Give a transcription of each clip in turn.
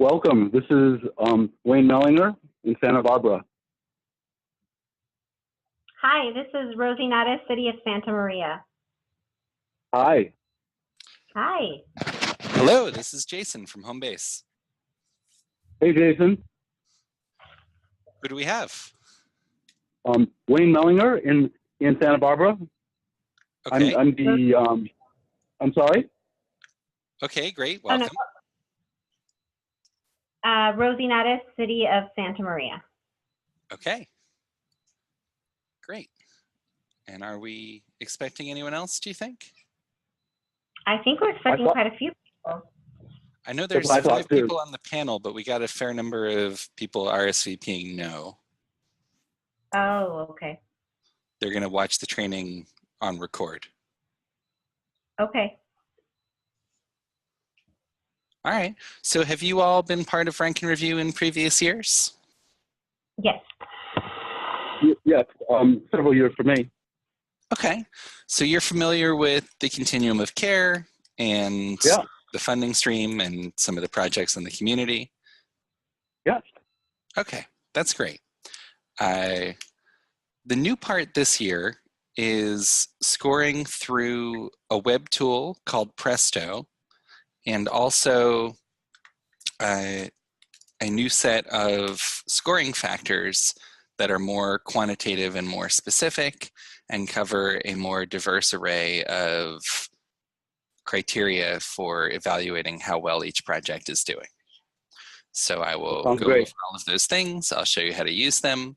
Welcome. This is Wayne Mellinger in Santa Barbara. Hi, this is Rosie Natta, City of Santa Maria. Hi. Hi. Hello, this is Jason from Home Base. Hey, Jason. Who do we have? Wayne Mellinger in Santa Barbara. Okay. I'm sorry? Okay, great. Welcome. Rosie Natta, City of Santa Maria. Okay. Great. And are we expecting anyone else, do you think? I think we're expecting quite a few people. I know there's 5 people on the panel, but we got a fair number of people RSVPing no. Oh, okay. They're going to watch the training on record. Okay. All right. So have you all been part of Rank and Review in previous years? Yes. Yes, several years for me. Okay. So you're familiar with the continuum of care and the funding stream and some of the projects in the community? Yes. Okay, that's great. The new part this year is scoring through a web tool called Presto, and also a new set of scoring factors that are more quantitative and more specific and cover a more diverse array of criteria for evaluating how well each project is doing. So I will go over all of those things. I'll show you how to use them.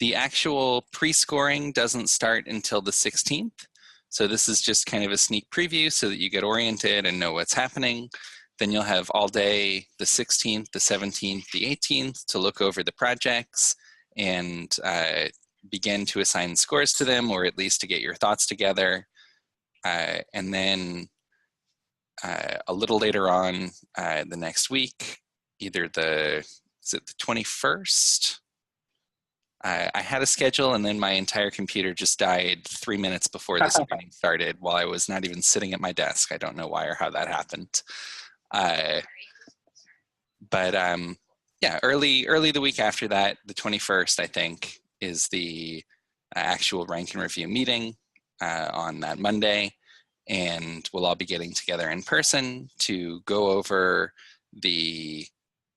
The actual pre-scoring doesn't start until the 16th. So this is just kind of a sneak preview so that you get oriented and know what's happening. Then you'll have all day, the 16th, the 17th, the 18th to look over the projects and begin to assign scores to them, or at least to get your thoughts together. And then a little later on the next week, either the 21st? I had a schedule and then my entire computer just died 3 minutes before this meeting started while I was not even sitting at my desk. I don't know why or how that happened. Yeah, early the week after that, the 21st, I think, is the actual Rank and Review meeting on that Monday. And we'll all be getting together in person to go over the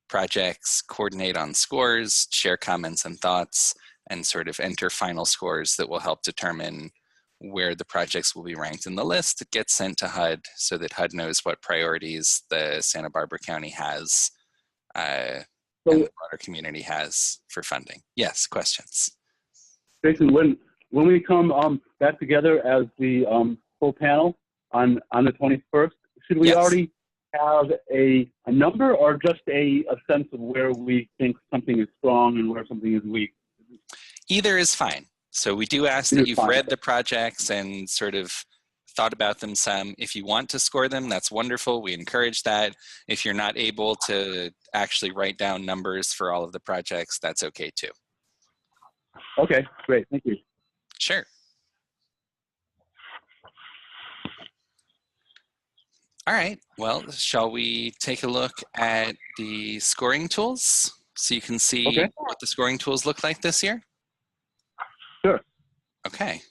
projects, coordinate on scores, share comments and thoughts, and sort of enter final scores that will help determine where the projects will be ranked in the list. It gets sent to HUD so that HUD knows what priorities the Santa Barbara County has and the broader community has for funding. Yes, questions? Jason, when we come back together as the full panel on the 21st, should we already have a number or just a sense of where we think something is strong and where something is weak? Either is fine. So we do ask that you've read the projects and sort of thought about them some. If you want to score them, that's wonderful. We encourage that. If you're not able to actually write down numbers for all of the projects, that's okay too. Okay, great. Thank you. Sure. All right, well, shall we take a look at the scoring tools so you can see what the scoring tools look like this year? Sure. Okay.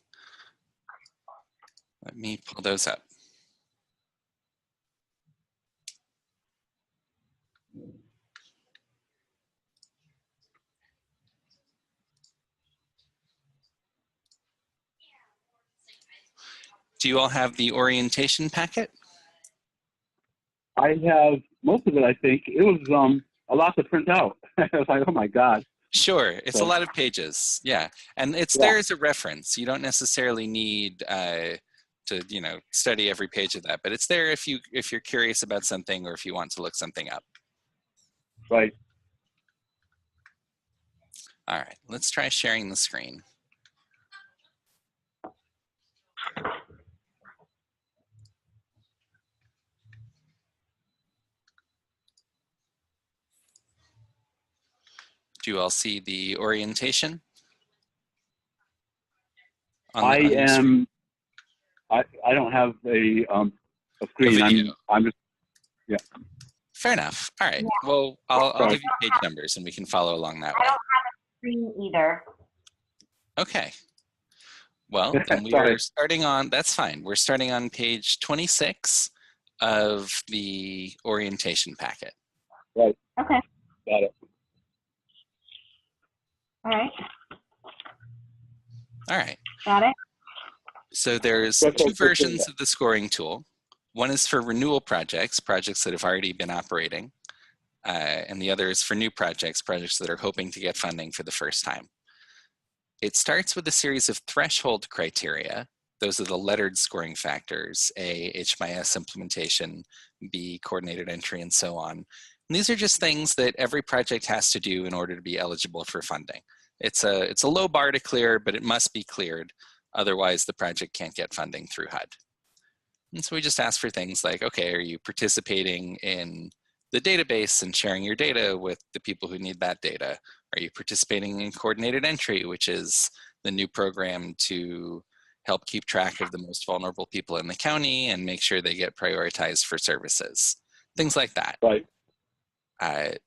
Let me pull those up. Do you all have the orientation packet? I have most of it, I think. It was a lot to print out. I was like, oh my God. Sure, it's a lot of pages, yeah. And it's there as a reference. You don't necessarily need to, study every page of that, but it's there if you're curious about something or if you want to look something up. Right. All right, let's try sharing the screen. Do you all see the orientation? I don't have a screen. I'm just, yeah. Fair enough. All right. Yeah. Well, I'll Right. give you page numbers and we can follow along that I way. don't have a screen either. Okay. Well, then we Sorry. are starting on, that's fine. We're starting on page 26 of the orientation packet. Right. Okay. Got it. All right. All right. Got it. So there's Threshold two versions criteria. of the scoring tool. One is for renewal projects, projects that have already been operating. And the other is for new projects, projects that are hoping to get funding for the first time. It starts with a series of threshold criteria. Those are the lettered scoring factors, A, HMIS implementation, B, coordinated entry, and so on. And these are just things that every project has to do in order to be eligible for funding. It's a low bar to clear, but it must be cleared. Otherwise, the project can't get funding through HUD. And so we just ask for things like, okay, are you participating in the database and sharing your data with the people who need that data? Are you participating in coordinated entry, which is the new program to help keep track of the most vulnerable people in the county and make sure they get prioritized for services? Things like that. Right.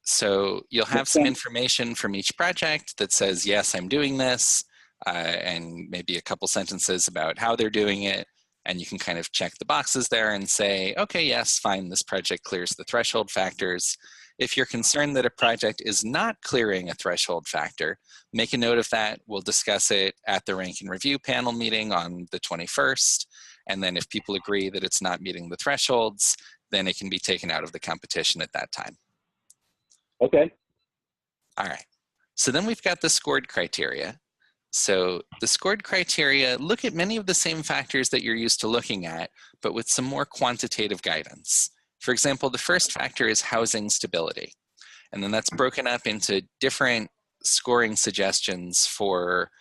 So you'll have some information from each project that says, yes, I'm doing this, and maybe a couple sentences about how they're doing it. And you can kind of check the boxes there and say, okay, yes, fine, this project clears the threshold factors. If you're concerned that a project is not clearing a threshold factor, make a note of that. We'll discuss it at the rank and review panel meeting on the 21st. And then if people agree that it's not meeting the thresholds, then it can be taken out of the competition at that time. Okay. All right. So then we've got the scored criteria. So the scored criteria look at many of the same factors that you're used to looking at, but with some more quantitative guidance. For example, the first factor is housing stability. And then that's broken up into different scoring suggestions for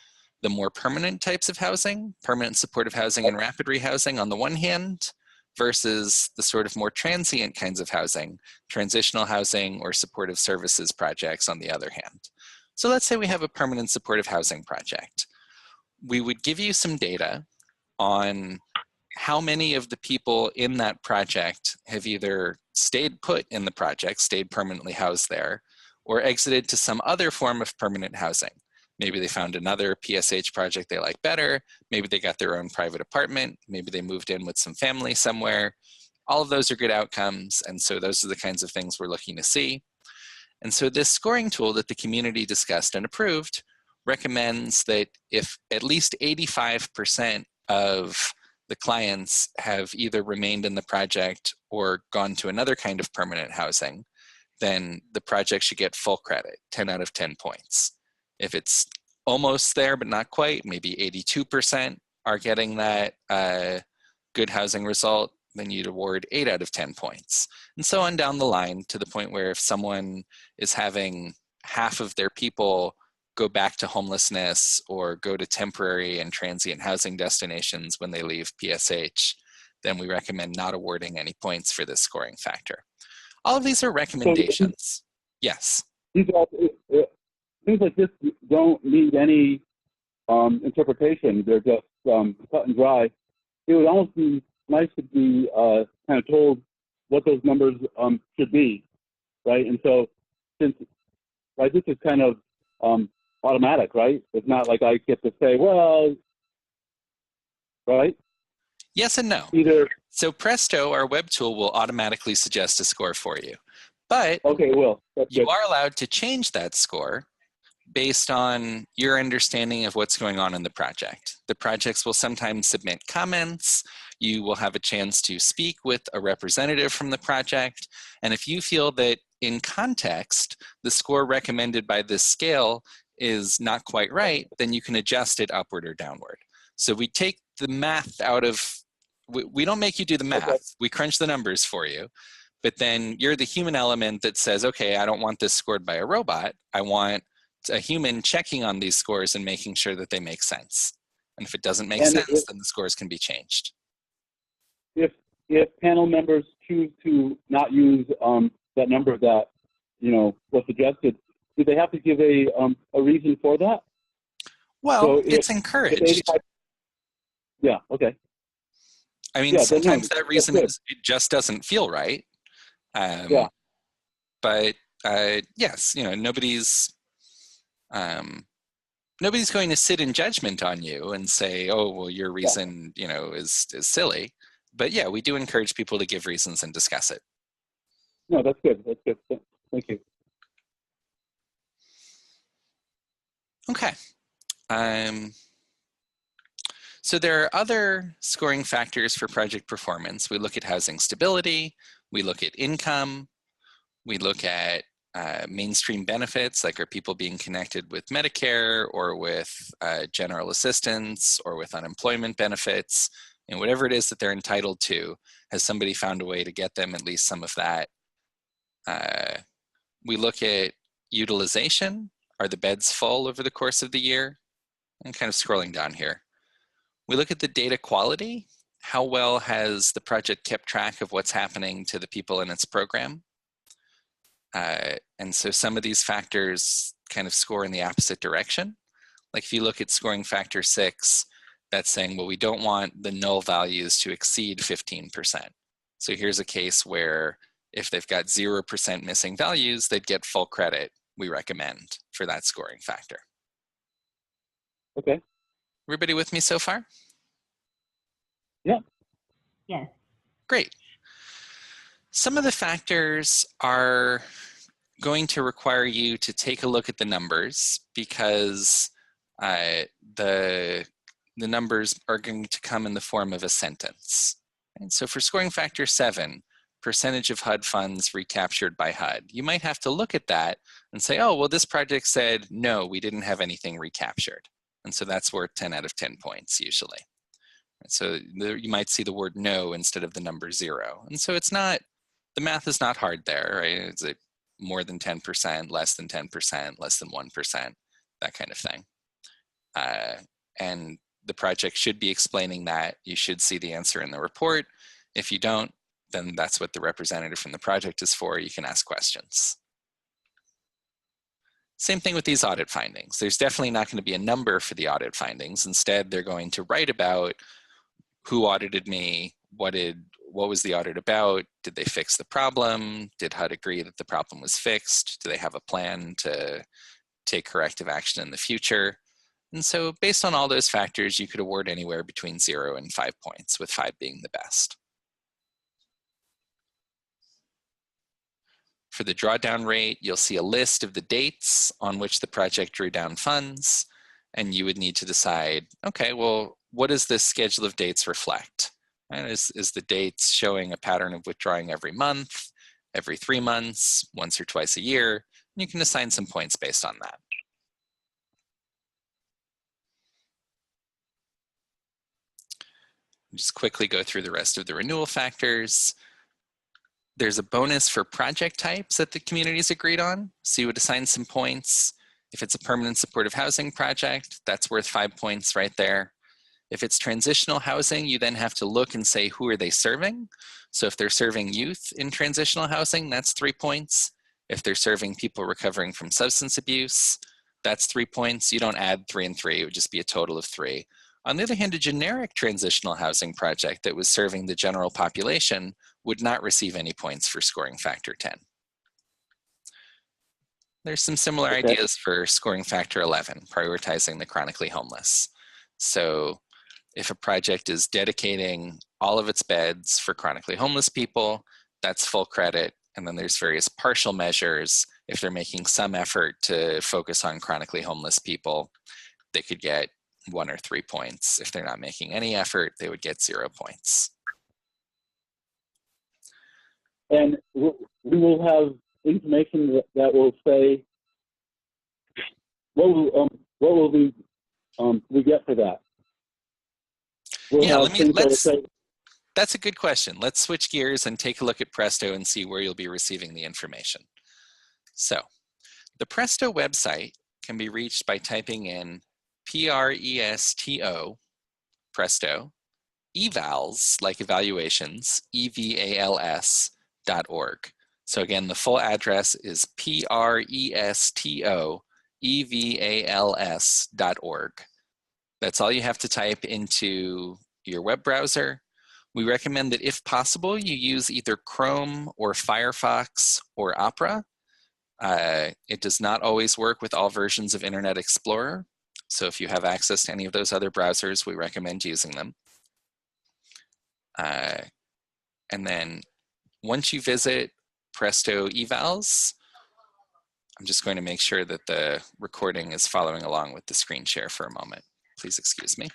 the more permanent types of housing, permanent supportive housing and rapid rehousing on the one hand, versus the sort of more transient kinds of housing, transitional housing or supportive services projects on the other hand. So let's say we have a permanent supportive housing project. We would give you some data on how many of the people in that project have either stayed put in the project, stayed permanently housed there, or exited to some other form of permanent housing. Maybe they found another PSH project they like better, maybe they got their own private apartment, maybe they moved in with some family somewhere. All of those are good outcomes, and so those are the kinds of things we're looking to see. And so this scoring tool that the community discussed and approved recommends that if at least 85% of the clients have either remained in the project or gone to another kind of permanent housing, then the project should get full credit, 10 out of 10 points. If it's almost there but not quite, maybe 82% are getting that good housing result, then you'd award 8 out of 10 points. And so on down the line to the point where if someone is having half of their people go back to homelessness or go to temporary and transient housing destinations when they leave PSH, then we recommend not awarding any points for this scoring factor. All of these are recommendations. Yes. Things like this don't need any interpretation. They're just cut and dry. It would almost be nice to be kind of told what those numbers should be, right? And so, since this is kind of automatic, right? It's not like I get to say, well, right? Yes and no. Either. So Presto, our web tool, will automatically suggest a score for you. But Okay, well, that's you good. are allowed to change that score based on your understanding of what's going on in the project. The projects will sometimes submit comments. You will have a chance to speak with a representative from the project. And if you feel that in context, the score recommended by this scale is not quite right, then you can adjust it upward or downward. So we take the math out of, we don't make you do the math. Okay. We crunch the numbers for you. But then you're the human element that says, okay, I don't want this scored by a robot. I want a human checking on these scores and making sure that they make sense. And if it doesn't make sense, then the scores can be changed. If panel members choose to not use that number that was suggested, do they have to give a reason for that? Well, So it's encouraged. Yeah. Okay. I mean, Yeah, sometimes no, that reason is it just doesn't feel right. Yeah. but yes, nobody's going to sit in judgment on you and say, oh, well, your reason, is silly. But yeah, we do encourage people to give reasons and discuss it. No, that's good. That's good. Thank you. Okay. So there are other scoring factors for project performance. We look at housing stability, we look at income, we look at mainstream benefits, like are people being connected with Medicare or with general assistance or with unemployment benefits, and whatever it is that they're entitled to, has somebody found a way to get them at least some of that? We look at utilization. Are the beds full over the course of the year? I'm kind of scrolling down here. We look at the data quality. How well has the project kept track of what's happening to the people in its program? And so some of these factors kind of score in the opposite direction. Like if you look at scoring factor 6, that's saying, well, we don't want the null values to exceed 15%. So here's a case where if they've got 0% missing values, they'd get full credit, we recommend, for that scoring factor. Okay. Everybody with me so far? Yeah. Yes. Great. Some of the factors are going to require you to take a look at the numbers because the numbers are going to come in the form of a sentence. And so for scoring factor 7, percentage of HUD funds recaptured by HUD, you might have to look at that and say, oh, well, this project said, no, we didn't have anything recaptured. And so that's worth 10 out of 10 points usually. So you might see the word no instead of the number 0. And so it's not, the math is not hard there, right? Is it more than 10%, less than 10%, less than 1%, that kind of thing. And the project should be explaining that. You should see the answer in the report. If you don't, then that's what the representative from the project is for. You can ask questions. Same thing with these audit findings. There's definitely not going to be a number for the audit findings. Instead, they're going to write about who audited me, what was the audit about, did they fix the problem, did HUD agree that the problem was fixed, do they have a plan to take corrective action in the future. And so based on all those factors, you could award anywhere between 0 and 5 points, with 5 being the best. For the drawdown rate, you'll see a list of the dates on which the project drew down funds, and you would need to decide, okay, well, what does this schedule of dates reflect? And is the dates showing a pattern of withdrawing every month, every 3 months, once or twice a year? And you can assign some points based on that. Just quickly go through the rest of the renewal factors. There's a bonus for project types that the community's agreed on. So you would assign some points. If it's a permanent supportive housing project, that's worth 5 points right there. If it's transitional housing, you then have to look and say, who are they serving? So if they're serving youth in transitional housing, that's 3 points. If they're serving people recovering from substance abuse, that's 3 points. You don't add 3 and 3, it would just be a total of 3. On the other hand, a generic transitional housing project that was serving the general population would not receive any points for scoring factor 10. There's some similar ideas for scoring factor 11, prioritizing the chronically homeless. So if a project is dedicating all of its beds for chronically homeless people, that's full credit. And then there's various partial measures. If they're making some effort to focus on chronically homeless people, they could get 1 or 3 points. If they're not making any effort, they would get 0 points. And we will have information that will say what will we get for that. That's a good question. Let's switch gears and take a look at Presto and see where you'll be receiving the information. So the Presto website can be reached by typing in PRESTO, Presto, evals, like evaluations, EVALS.org. So again, the full address is PRESTO, EVALS.org. That's all you have to type into your web browser. We recommend that if possible, you use either Chrome or Firefox or Opera. It does not always work with all versions of Internet Explorer. So if you have access to any of those other browsers, we recommend using them. And then once you visit Presto Evals, I'm just going to make sure that the recording is following along with the screen share for a moment. Please excuse me.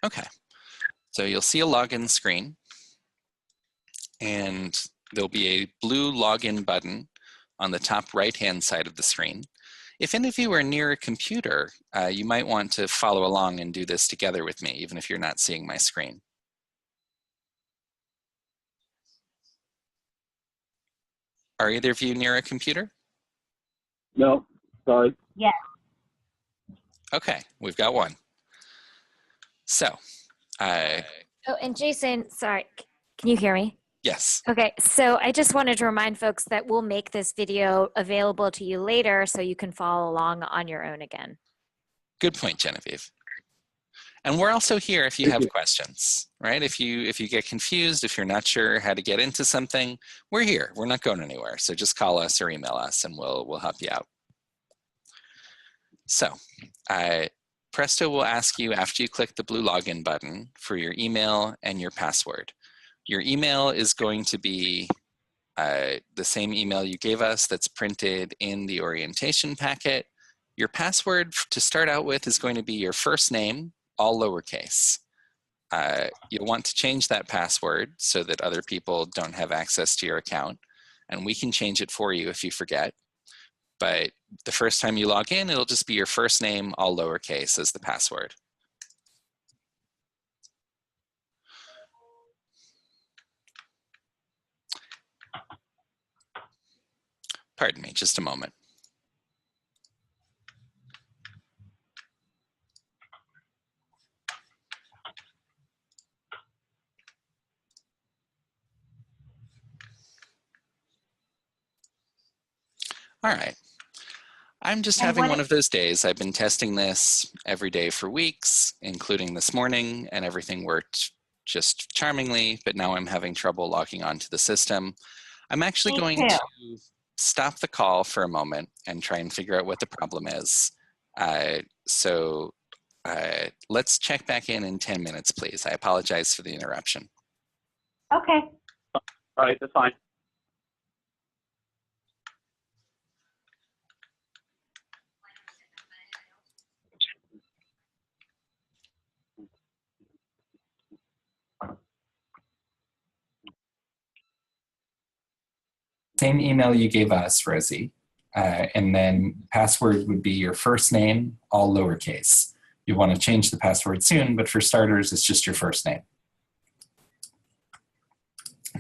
Okay, so you'll see a login screen, and there'll be a blue login button on the top right-hand side of the screen. If any of you are near a computer, you might want to follow along and do this together with me, even if you're not seeing my screen. Are either of you near a computer? No, sorry. Yes. Okay, we've got one. So, Oh, and Jason, sorry, can you hear me? yes. Okay, so I just wanted to remind folks that we'll make this video available to you later so you can follow along on your own again. Good point, Genevieve. And we're also here if you have questions, right? If you get confused, if you're not sure how to get into something, we're here. We're not going anywhere. So just call us or email us and we'll help you out. So Presto will ask you after you click the blue login button for your email and your password. Your email is going to be the same email you gave us that's printed in the orientation packet. Your password to start out with is going to be your first name, all lowercase. You'll want to change that password so that other people don't have access to your account, and we can change it for you if you forget. But the first time you log in, it'll just be your first name, all lowercase, as the password. Pardon me, just a moment. All right. I'm just having one of those days. I've been testing this every day for weeks, including this morning, and everything worked just charmingly, but now I'm having trouble logging onto the system. I'm actually going to stop the call for a moment and try and figure out what the problem is. Let's check back in 10 minutes, please. I apologize for the interruption. Okay. All right, that's fine. Same email you gave us, Rosie. And then password would be your first name, all lowercase. You want to change the password soon, but for starters, it's just your first name.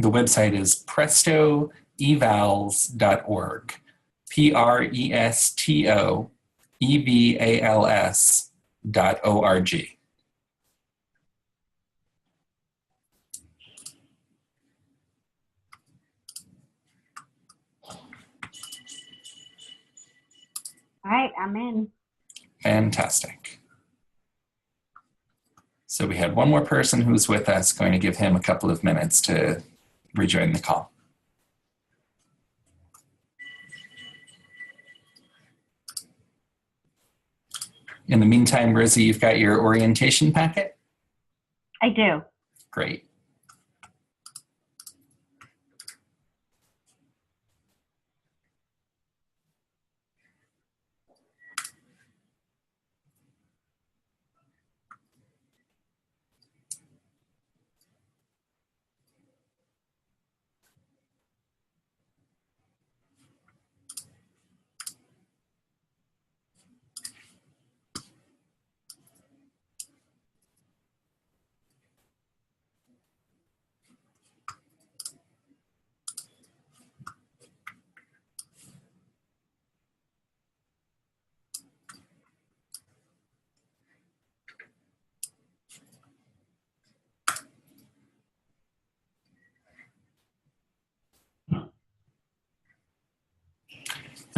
The website is prestoevals.org. prestoevals.org. All right, I'm in. Fantastic. So we had one more person who's with us, going to give him a couple of minutes to rejoin the call. In the meantime, Rosie, you've got your orientation packet? I do. Great.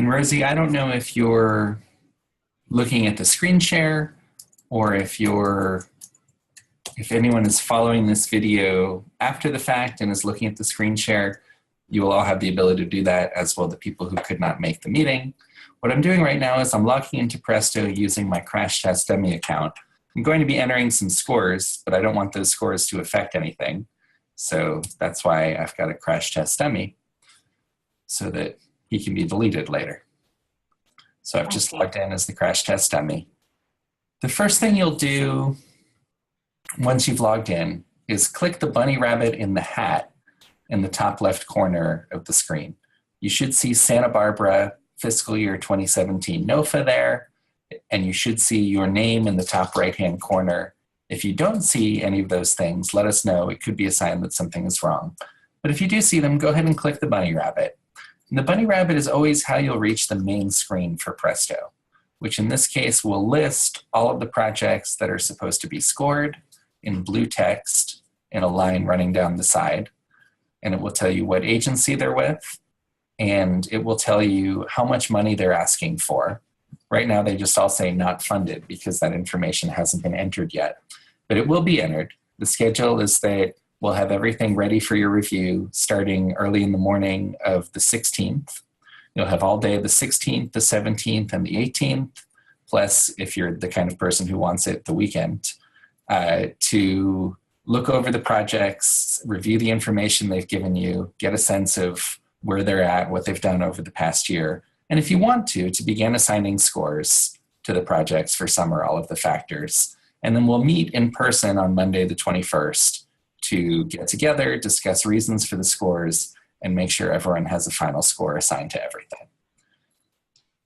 And Rosie, I don't know if you're looking at the screen share or if anyone is following this video after the fact and is looking at the screen share, you will all have the ability to do that, as will the people who could not make the meeting. What I'm doing right now is I'm logging into Presto using my Crash Test Dummy account. I'm going to be entering some scores, but I don't want those scores to affect anything. So that's why I've got a Crash Test Dummy so that he can be deleted later. So I've just logged in as the Crash Test Dummy. The first thing you'll do once you've logged in is click the bunny rabbit in the hat in the top left corner of the screen. You should see Santa Barbara fiscal year 2017 NOFA there, and you should see your name in the top right-hand corner. If you don't see any of those things, let us know. It could be a sign that something is wrong. But if you do see them, go ahead and click the bunny rabbit. And the bunny rabbit is always how you'll reach the main screen for Presto, which in this case will list all of the projects that are supposed to be scored in blue text in a line running down the side. And it will tell you what agency they're with, and it will tell you how much money they're asking for. Right now, they just all say not funded because that information hasn't been entered yet, but it will be entered. The schedule is that we'll have everything ready for your review starting early in the morning of the 16th. You'll have all day the 16th, the 17th, and the 18th, plus if you're the kind of person who wants it the weekend, to look over the projects, review the information they've given you, get a sense of where they're at, what they've done over the past year. And if you want to begin assigning scores to the projects for some or all of the factors. And then we'll meet in person on Monday the 21st to get together, discuss reasons for the scores, and make sure everyone has a final score assigned to everything.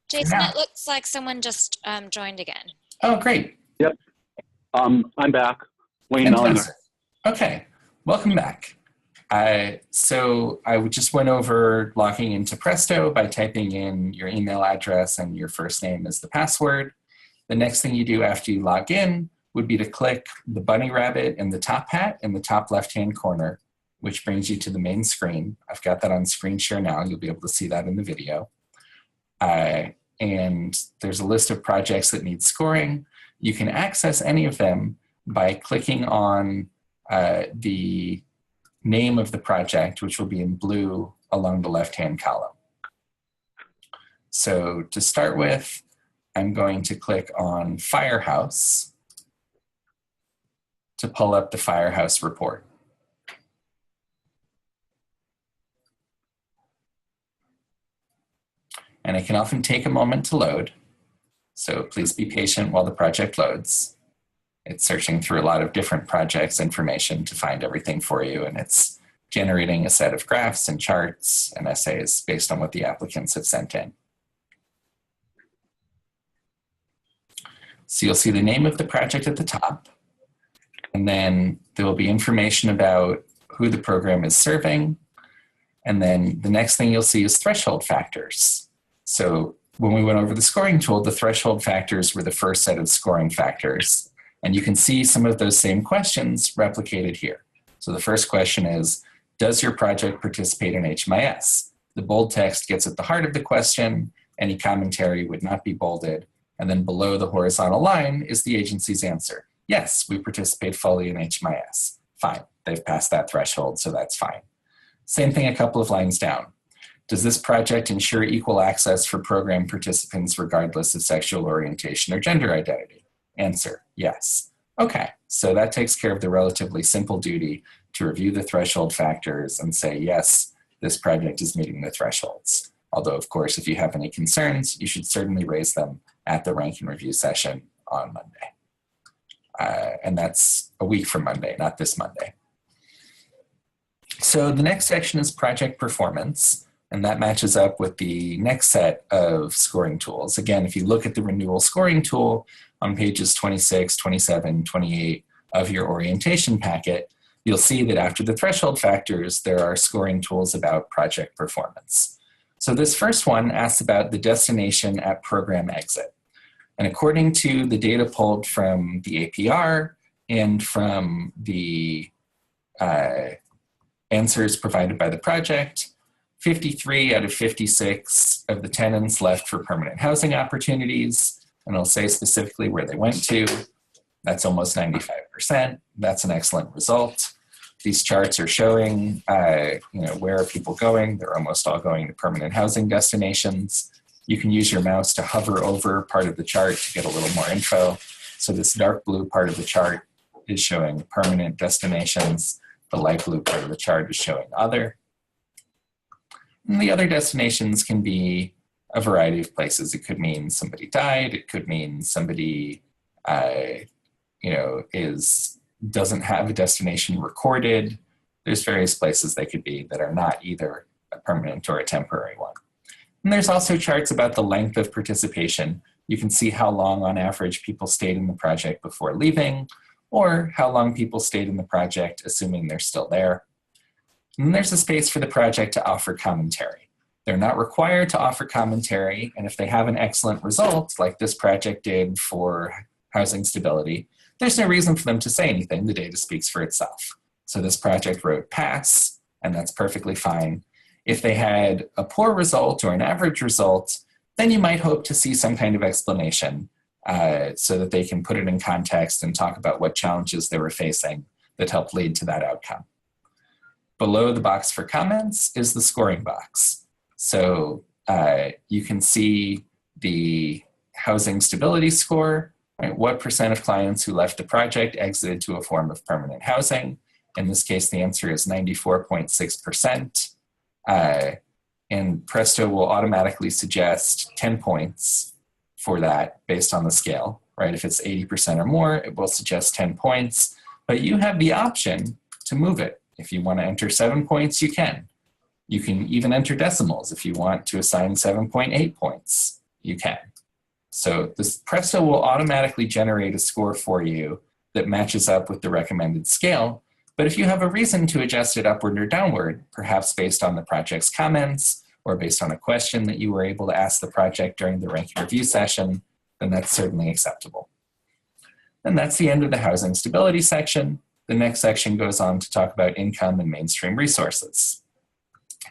Jason, it looks like someone just joined again. Oh, great. Yep. I'm back. Wayne Mellinger. Okay, welcome back. So I just went over logging into Presto by typing in your email address and your first name as the password. The next thing you do after you log in would be to click the bunny rabbit in the top hat in the top left-hand corner, which brings you to the main screen. I've got that on screen share now. You'll be able to see that in the video. And there's a list of projects that need scoring. You can access any of them by clicking on the name of the project, which will be in blue along the left-hand column. So to start with, I'm going to click on Firehouse to pull up the Firehouse report. And it can often take a moment to load, so please be patient while the project loads. It's searching through a lot of different projects information to find everything for you, and it's generating a set of graphs and charts and essays based on what the applicants have sent in. So you'll see the name of the project at the top, and then there will be information about who the program is serving, and then the next thing you'll see is threshold factors. So when we went over the scoring tool, the threshold factors were the first set of scoring factors. And you can see some of those same questions replicated here. So the first question is, does your project participate in HMIS? The bold text gets at the heart of the question. Any commentary would not be bolded. And then below the horizontal line is the agency's answer. Yes, we participate fully in HMIS. Fine, they've passed that threshold, so that's fine. Same thing a couple of lines down. Does this project ensure equal access for program participants regardless of sexual orientation or gender identity? Answer, yes. Okay, so that takes care of the relatively simple duty to review the threshold factors and say, yes, this project is meeting the thresholds. Although, of course, if you have any concerns, you should certainly raise them at the rank and review session on Monday. And that's a week from Monday, not this Monday. So the next section is project performance, and that matches up with the next set of scoring tools. Again, if you look at the renewal scoring tool on pages 26, 27, 28 of your orientation packet, you'll see that after the threshold factors, there are scoring tools about project performance. So this first one asks about the destination at program exit. And according to the data pulled from the APR and from the answers provided by the project, 53 out of 56 of the tenants left for permanent housing opportunities, and it'll say specifically where they went to. That's almost 95%. That's an excellent result. These charts are showing, where are people going? They're almost all going to permanent housing destinations. You can use your mouse to hover over part of the chart to get a little more info. So this dark blue part of the chart is showing permanent destinations. The light blue part of the chart is showing other. And the other destinations can be a variety of places. It could mean somebody died. It could mean somebody, doesn't have a destination recorded. There's various places they could be that are not either a permanent or a temporary one. And there's also charts about the length of participation. You can see how long on average people stayed in the project before leaving, or how long people stayed in the project assuming they're still there. And there's a space for the project to offer commentary. They're not required to offer commentary, and if they have an excellent result, like this project did for housing stability, there's no reason for them to say anything. The data speaks for itself. So this project wrote pass, and that's perfectly fine. If they had a poor result or an average result, then you might hope to see some kind of explanation so that they can put it in context and talk about what challenges they were facing that helped lead to that outcome. Below the box for comments is the scoring box. So you can see the housing stability score, right? What percent of clients who left the project exited to a form of permanent housing? In this case, the answer is 94.6%. And Presto will automatically suggest 10 points for that based on the scale, right? If it's 80% or more, it will suggest 10 points, but you have the option to move it. If you want to enter 7 points, you can. You can even enter decimals. If you want to assign 7.8 points, you can. So this Presto will automatically generate a score for you that matches up with the recommended scale. But if you have a reason to adjust it upward or downward, perhaps based on the project's comments or based on a question that you were able to ask the project during the ranking review session, then that's certainly acceptable. And that's the end of the housing stability section. The next section goes on to talk about income and mainstream resources.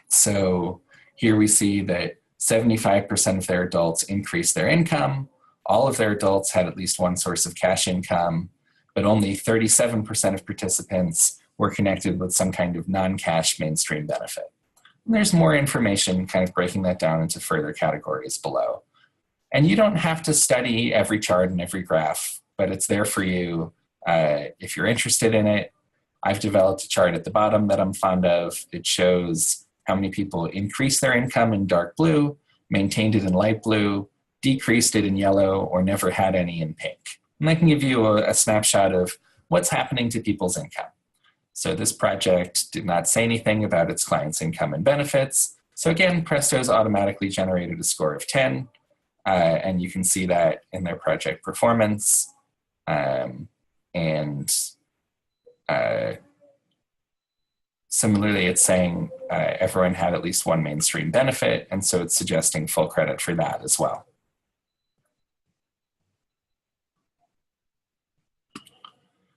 So here we see that 75% of their adults increased their income. All of their adults had at least one source of cash income, but only 37% of participants were connected with some kind of non-cash mainstream benefit. And there's more information kind of breaking that down into further categories below. And you don't have to study every chart and every graph, but it's there for you if you're interested in it. I've developed a chart at the bottom that I'm fond of. It shows how many people increased their income in dark blue, maintained it in light blue, decreased it in yellow, or never had any in pink. And I can give you a snapshot of what's happening to people's income. So this project did not say anything about its clients' income and benefits. So again, Presto's automatically generated a score of 10, and you can see that in their project performance. Similarly, it's saying everyone had at least one mainstream benefit, and so it's suggesting full credit for that as well.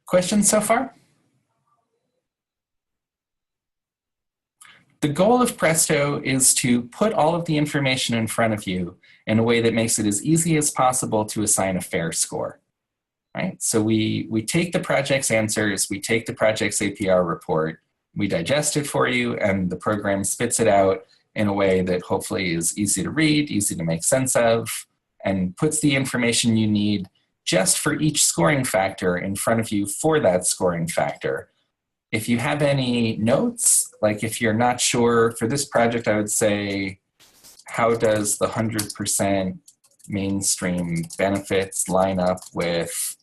Questions so far? The goal of Presto is to put all of the information in front of you in a way that makes it as easy as possible to assign a fair score. Right? So we take the project's answers, we take the project's APR report, we digest it for you, and the program spits it out in a way that hopefully is easy to read, easy to make sense of, and puts the information you need just for each scoring factor in front of you for that scoring factor. If you have any notes, like if you're not sure, for this project, I would say, how does the 100% mainstream benefits line up with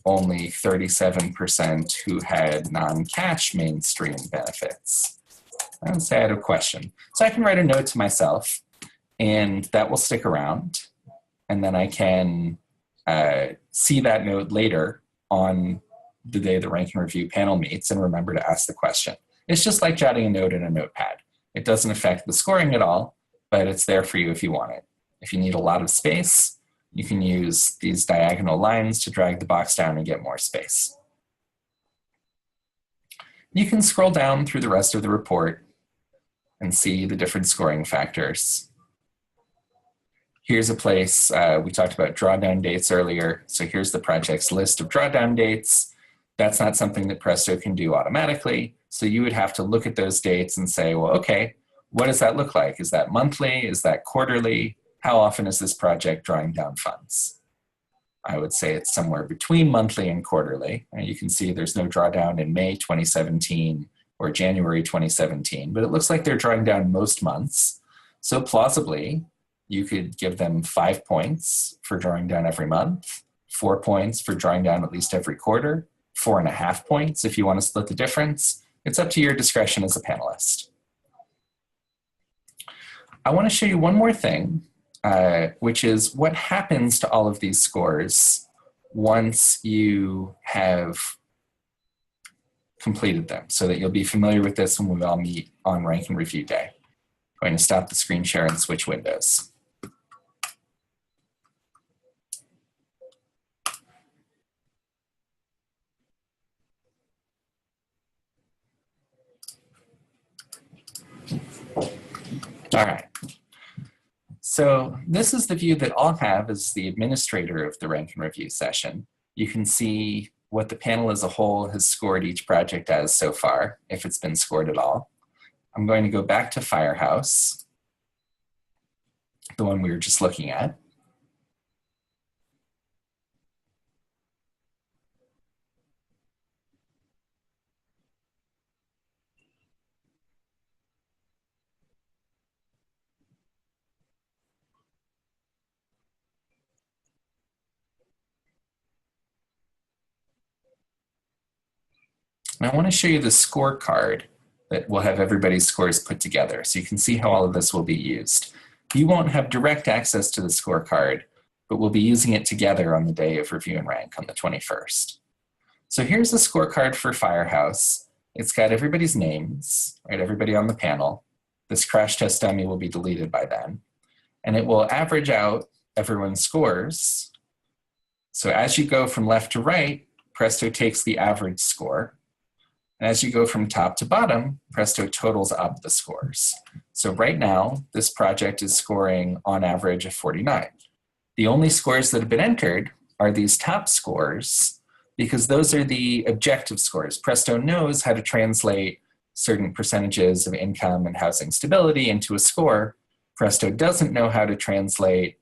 only 37% who had non-cash mainstream benefits? I would say I had a question. So I can write a note to myself, and that will stick around. And then I can see that note later on the day the ranking review panel meets and remember to ask the question. It's just like jotting a note in a notepad. It doesn't affect the scoring at all, but it's there for you if you want it. If you need a lot of space, you can use these diagonal lines to drag the box down and get more space. You can scroll down through the rest of the report. and see the different scoring factors. Here's a place, we talked about drawdown dates earlier. So here's the project's list of drawdown dates. That's not something that Presto can do automatically. So you would have to look at those dates and say, well, okay, what does that look like? Is that monthly? Is that quarterly? How often is this project drawing down funds? I would say it's somewhere between monthly and quarterly. And you can see there's no drawdown in May 2017 or January 2017, but it looks like they're drawing down most months. So plausibly, you could give them 5 points for drawing down every month, 4 points for drawing down at least every quarter, 4.5 points if you want to split the difference. It's up to your discretion as a panelist. I want to show you one more thing, which is what happens to all of these scores once you have completed them, so that you'll be familiar with this when we all meet on Rank and Review Day. I'm going to stop the screen share and switch windows. All right. So this is the view that I'll have as the administrator of the Rank and Review session. You can see what the panel as a whole has scored each project as so far, if it's been scored at all. I'm going to go back to Firehouse, the one we were just looking at. And I want to show you the scorecard that will have everybody's scores put together, so you can see how all of this will be used. You won't have direct access to the scorecard, but we'll be using it together on the day of Review and Rank on the 21st. So here's the scorecard for Firehouse. It's got everybody's names, right? Everybody on the panel. This crash test dummy will be deleted by then. And it will average out everyone's scores. So as you go from left to right, Presto takes the average score. And as you go from top to bottom, Presto totals up the scores. So right now, this project is scoring on average a 49. The only scores that have been entered are these top scores, because those are the objective scores. Presto knows how to translate certain percentages of income and housing stability into a score. Presto doesn't know how to translate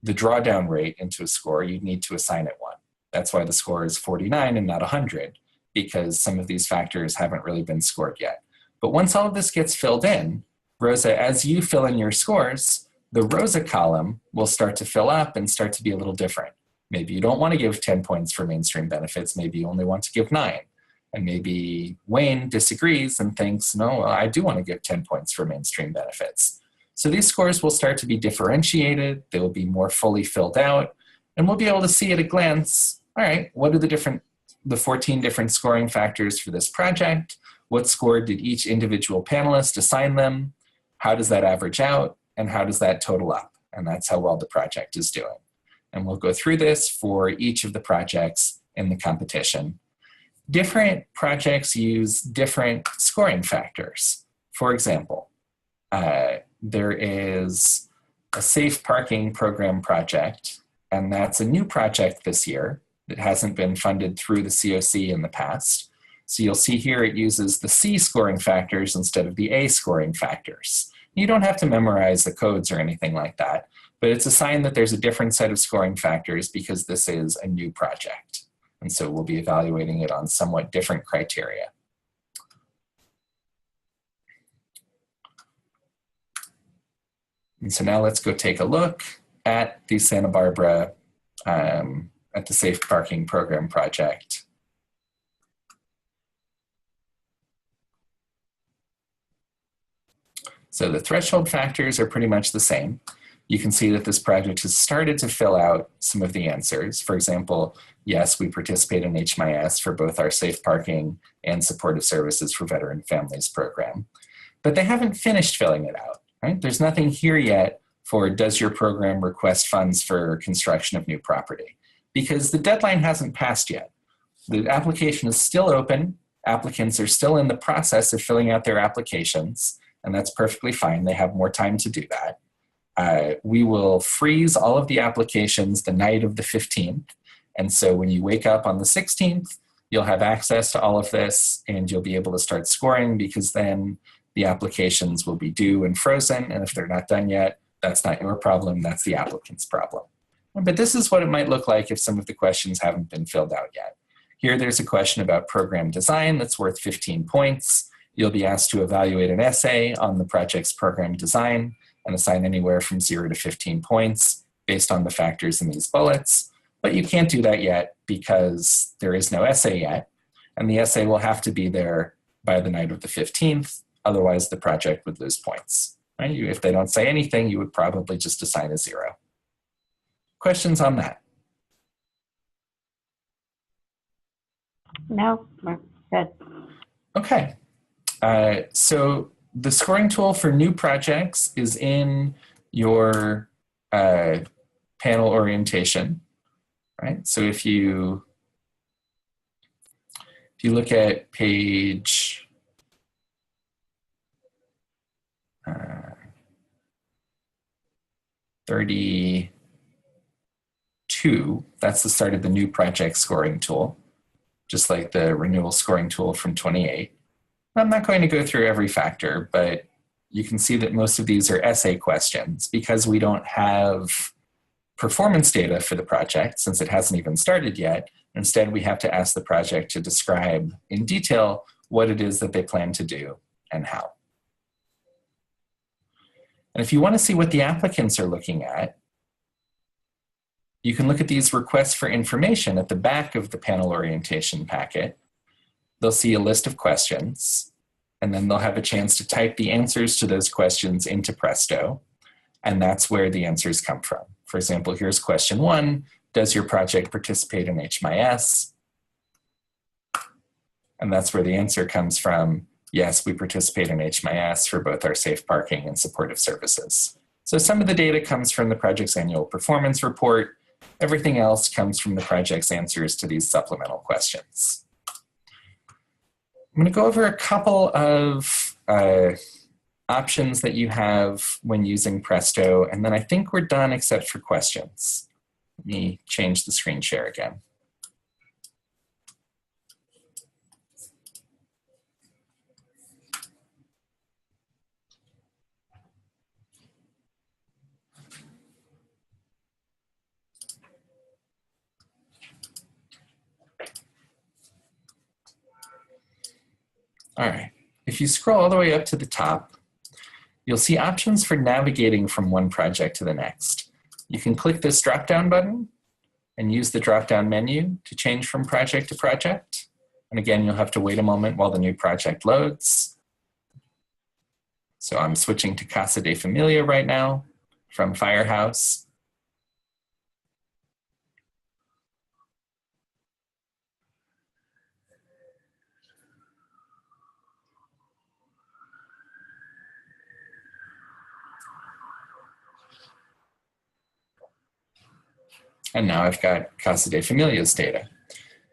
the drawdown rate into a score. You need to assign it one. That's why the score is 49 and not 100, because some of these factors haven't really been scored yet. But once all of this gets filled in, Rosa, as you fill in your scores, the Rosa column will start to fill up and start to be a little different. Maybe you don't want to give 10 points for mainstream benefits. Maybe you only want to give 9. And maybe Wayne disagrees and thinks, no, I do want to give 10 points for mainstream benefits. So these scores will start to be differentiated. They will be more fully filled out. And we'll be able to see at a glance, all right, what are the 14 different scoring factors for this project? What score did each individual panelist assign them? How does that average out? And how does that total up? And that's how well the project is doing. And we'll go through this for each of the projects in the competition. Different projects use different scoring factors. For example, there is a safe parking program project, and that's a new project this year that hasn't been funded through the COC in the past. So you'll see here it uses the C scoring factors instead of the A scoring factors. You don't have to memorize the codes or anything like that, but it's a sign that there's a different set of scoring factors because this is a new project. And so we'll be evaluating it on somewhat different criteria. And so now let's go take a look at the Santa Barbara, at the Safe Parking Program project. So the threshold factors are pretty much the same. You can see that this project has started to fill out some of the answers. For example, yes, we participate in HMIS for both our safe parking and supportive services for veteran families program. But they haven't finished filling it out, right? There's nothing here yet for does your program request funds for construction of new property? Because the deadline hasn't passed yet. The application is still open. Applicants are still in the process of filling out their applications. and that's perfectly fine. They have more time to do that. We will freeze all of the applications the night of the 15th. And so when you wake up on the 16th, you'll have access to all of this and you'll be able to start scoring, because then the applications will be due and frozen. And if they're not done yet, that's not your problem, that's the applicant's problem. But this is what it might look like if some of the questions haven't been filled out yet. Here, there's a question about program design that's worth 15 points. You'll be asked to evaluate an essay on the project's program design and assign anywhere from 0 to 15 points based on the factors in these bullets. But you can't do that yet because there is no essay yet, and the essay will have to be there by the night of the 15th, otherwise the project would lose points. Right? If they don't say anything, you would probably just assign a 0. Questions on that? No, we're good. Okay. So the scoring tool for new projects is in your panel orientation, right? So if you look at page 32, that's the start of the new project scoring tool, just like the renewal scoring tool from 28. I'm not going to go through every factor, but you can see that most of these are essay questions because we don't have performance data for the project since it hasn't even started yet. Instead, we have to ask the project to describe in detail what it is that they plan to do and how. And if you want to see what the applicants are looking at, you can look at these requests for information at the back of the panel orientation packet. They'll see a list of questions, and then they'll have a chance to type the answers to those questions into Presto, and that's where the answers come from. For example, here's question 1, does your project participate in HMIS? And that's where the answer comes from. Yes, we participate in HMIS for both our safe parking and supportive services. So some of the data comes from the project's annual performance report. Everything else comes from the project's answers to these supplemental questions. I'm going to go over a couple of options that you have when using Presto, and then I think we're done except for questions. Let me change the screen share again. All right, if you scroll all the way up to the top, you'll see options for navigating from one project to the next. You can click this drop-down button and use the drop-down menu to change from project to project. And again, you'll have to wait a moment while the new project loads. So I'm switching to Casa de Familia right now from Firehouse. And now I've got Casa de Familia's data.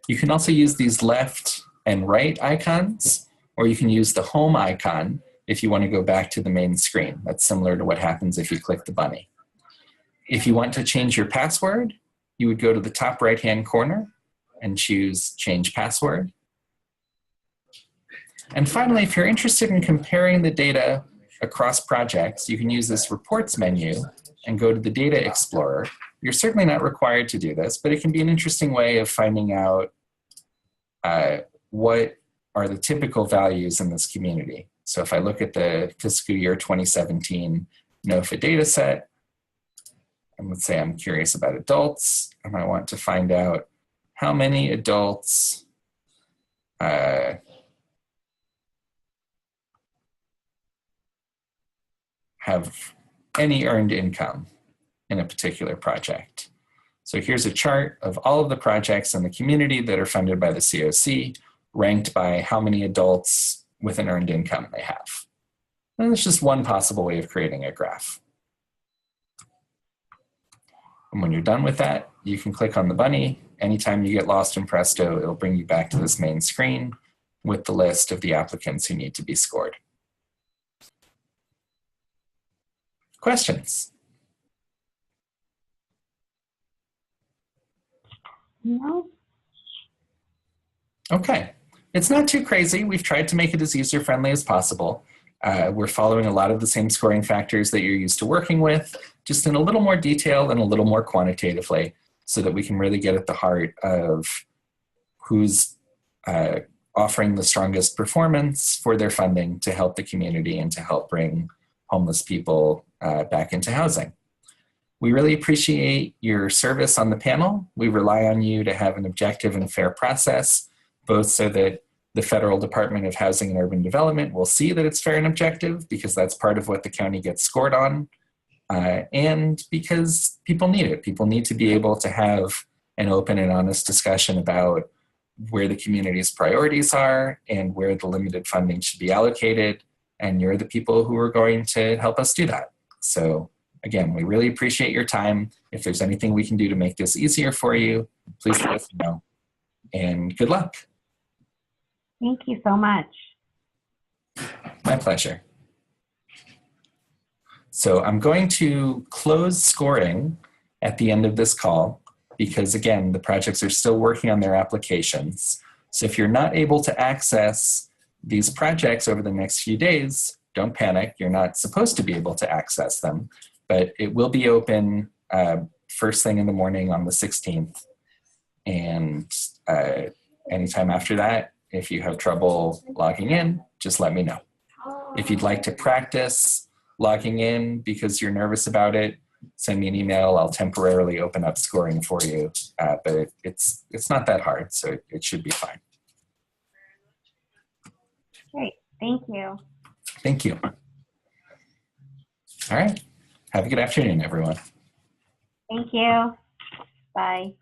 You can also use these left and right icons, or you can use the home icon if you want to go back to the main screen. That's similar to what happens if you click the bunny. If you want to change your password, you would go to the top right-hand corner and choose Change Password. And finally, if you're interested in comparing the data across projects, you can use this Reports menu and go to the Data Explorer. You're certainly not required to do this, but it can be an interesting way of finding out what are the typical values in this community. So if I look at the fiscal year 2017 NOFA data set, and let's say I'm curious about adults, and I want to find out how many adults have any earned income in a particular project. So here's a chart of all of the projects in the community that are funded by the COC, ranked by how many adults with an earned income they have. And it's just one possible way of creating a graph. And when you're done with that, you can click on the bunny. Anytime you get lost in Presto, it'll bring you back to this main screen with the list of the applicants who need to be scored. Questions? No. Okay. It's not too crazy. We've tried to make it as user-friendly as possible. We're following a lot of the same scoring factors that you're used to working with, just in a little more detail and a little more quantitatively, so that we can really get at the heart of who's offering the strongest performance for their funding to help the community and to help bring homeless people back into housing. We really appreciate your service on the panel. We rely on you to have an objective and fair process, both so that the Federal Department of Housing and Urban Development will see that it's fair and objective, because that's part of what the county gets scored on, and because people need it. People need to be able to have an open and honest discussion about where the community's priorities are and where the limited funding should be allocated, and you're the people who are going to help us do that. So again, we really appreciate your time. If there's anything we can do to make this easier for you, please let us know, and good luck. Thank you so much. My pleasure. So I'm going to close scoring at the end of this call, because again, the projects are still working on their applications. So if you're not able to access these projects over the next few days, don't panic. You're not supposed to be able to access them, but it will be open first thing in the morning on the 16th. And anytime after that, if you have trouble logging in, just let me know. If you'd like to practice logging in because you're nervous about it, send me an email. I'll temporarily open up scoring for you, but it's not that hard, so it should be fine. Great. Thank you. Thank you. All right. Have a good afternoon, everyone. Thank you. Bye.